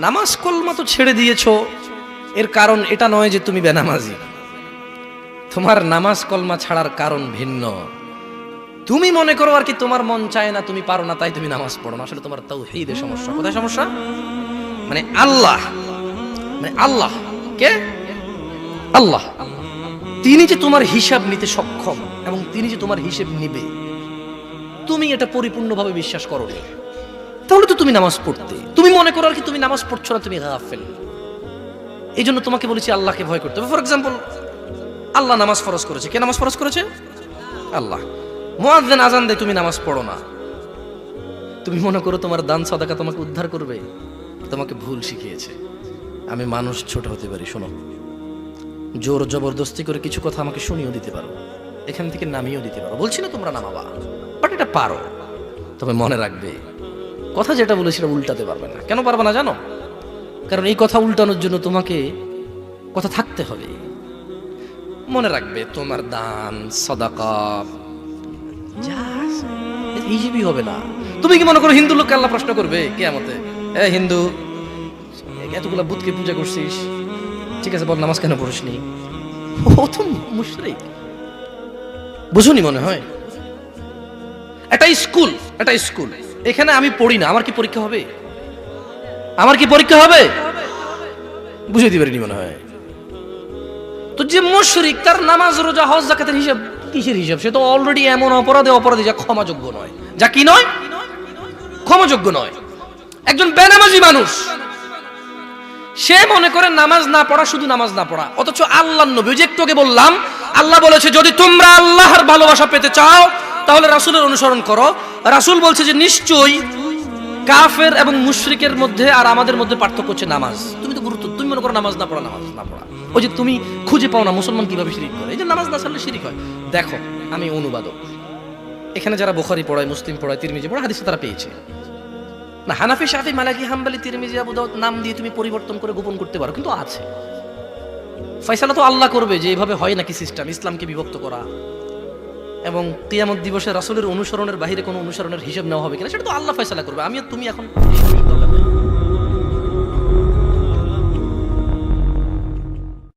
নামাজ কলমা তো ছেড়ে দিয়েছো, এর কারণ এটা নয় যে তুমি বেনামাজি। তোমার নামাজ কলমা ছাড়ার কারণ ভিন্ন। তুমি মনে করো আর কি তোমার মন চায় না, তুমি পারো না, তাই তুমি নামাজ পড়ো না। আসলে তোমার তাওহীদের সমস্যা। কোথায় সমস্যা? মানে আল্লাহ, কে? আল্লাহ। তিনি যে তোমার হিসাব নিতে সক্ষম এবং তিনি যে তোমার হিসেব নিবে, তুমি এটা পরিপূর্ণভাবে বিশ্বাস করো না, তাহলে তো তুমি নামাজ পড়তে। তুমি মনে করো আর কি তুমি নামাজ পড়ছো না, তুমি গাফেল। এই জন্য তোমাকে বলেছি আল্লাহকে ভয় করতে হবে। ফর এক্সাম্পল, আল্লাহ নামাজ ফরজ করেছে। কে নামাজ ফরজ করেছে? আল্লাহ। মুয়াজ্জিন আজান দেয়, তুমি নামাজ পড়ো না। তুমি মনে করো তোমার দান সাদাকা তোমাকে উদ্ধার করবে? তোমাকে ভুল শিখিয়েছে। আমি মানুষ, ছোট হতে পারি। শোনো, জোর জবরদস্তি করে কিছু কথা আমাকে শুনিয়েও দিতে পারো, এখান থেকে নামিয়েও দিতে পারো। বলছি না তোমরা নামাবা, বাট এটা পারো। তবে মনে রাখবে, কথা যেটা বলে সেটা উল্টাতে পারবে না। কেন পারবে না জানো? কারণ এই কথা উল্টানোর জন্য তোমাকে কথা থাকতে হবে। মনে রাখবে, তোমার দান সাদাকা হিসেবই হবে না। তুমি কি মনে করো হিন্দু লোককে আল্লাহ প্রশ্ন করবে কিয়ামতে, এ হিন্দু, এতগুলা বুতকে পূজা করছিস, ঠিক আছে বল নামাজ কেন পড়িসনি? ও তো মুশরিক। বুঝুনি মনে হয়? এটা স্কুল, এখানে আমি পড়ি না, আমার কি পরীক্ষা হবে? বুঝে দিতে পারিনি মনে হয়। তো যে মুশরিক, তার নামাজ রোজা হজ যাকাতের হিসাব কিসের হিসাব? সে তো অলরেডি এমন অপরাধী যা ক্ষমাযোগ্য নয়। যা কি নয়? ক্ষমাযোগ্য নয়। একজন বেনামাজি মানুষ, সে মনে করে নামাজ না পড়া শুধু নামাজ না পড়া, অথচ আল্লাহর নবী, যে একটু আগে বললাম, আল্লাহ বলেছে যদি তোমরা আল্লাহর ভালোবাসা পেতে চাও তাহলে রাসূলের অনুসরণ করো। রাসূল বলছে যে নিশ্চয়ই কাফের এবং মুশরিকের মধ্যে আর আমাদের মধ্যে পার্থক্য হচ্ছে নামাজ। তুমি মনে করো নামাজ না পড়া। ওই যে তুমি খুঁজে পাও না মুসলমান কিভাবে শিরিক করে, এই যে নামাজ না ছাড়লে শিরিক হয়। দেখো, আমি অনুবাদক, এখানে যারা বুখারী পড়ায়, মুসলিম পড়ায়, তিরমিজি পড়ায়, হাদিস তারা পেয়েছে না। হানাফি, শাফি, মালিকি, হাম্বলি, তিরমিজি, আবু দাউদ নাম দিয়ে তুমি পরিবর্তন করে গোপন করতে পারো, কিন্তু আছে। ফয়সালা তো আল্লাহ করবে যে এভাবে হয় নাকি সিস্টেম, ইসলামকে বিভক্ত করা এবং কিয়ামত দিবসে রাসূলের অনুসরণের বাইরে কোনো অনুসরণের হিসাব নেওয়া হবে কিনা, সেটা তো আল্লাহ ফয়সালা করবে। আমি আর তুমি এখন